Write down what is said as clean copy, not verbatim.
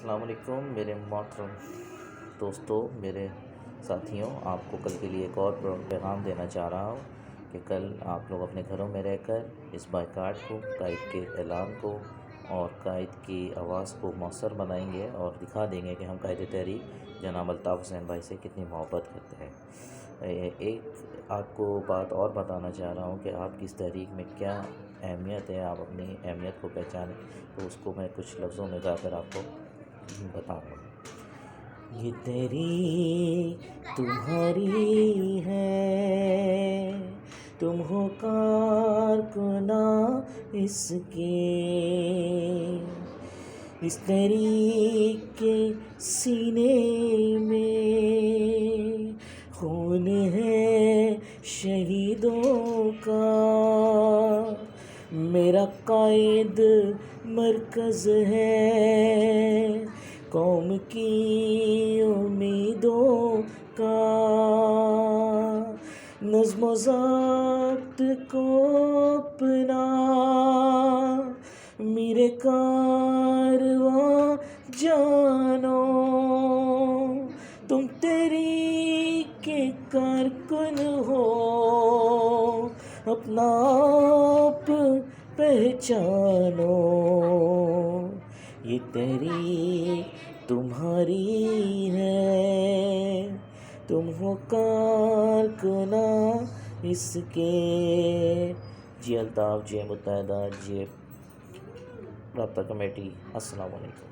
السلام علیکم میرے محترم دوستوں، میرے ساتھیوں، آپ کو کل کے لیے ایک اور پیغام دینا چاہ رہا ہوں کہ کل آپ لوگ اپنے گھروں میں رہ کر اس بائیکاٹ کو، قائد کے اعلان کو اور قائد کی آواز کو مؤثر بنائیں گے اور دکھا دیں گے کہ ہم قائد تحریک جناب الطاف حسین بھائی سے کتنی محبت کرتے ہیں۔ ایک آپ کو بات اور بتانا چاہ رہا ہوں کہ آپ کی اس تحریک میں کیا اہمیت ہے، آپ اپنی اہمیت کو پہچانیں، تو اس کو میں کچھ لفظوں میں گا کر آپ کو بتاؤں گا۔ یہ تحریک تمہاری ہے، تم ہو کارکناں اس کے، اس تحریک کے سینے میں خون ہے شہیدوں کا، میرا قائد مرکز ہے قوم کی امیدوں کا، نظم و ضبط کو اپنا میرے کارواں جانو، تم تحریک کے کارکن ہو، اپنا آپ پہچانو، یہ تحریک تمہاری ہے، تم ہو کارکناں اس کے۔ جی الطاف، جے متحدہ، جے رابطہ کمیٹی، السلام علیکم۔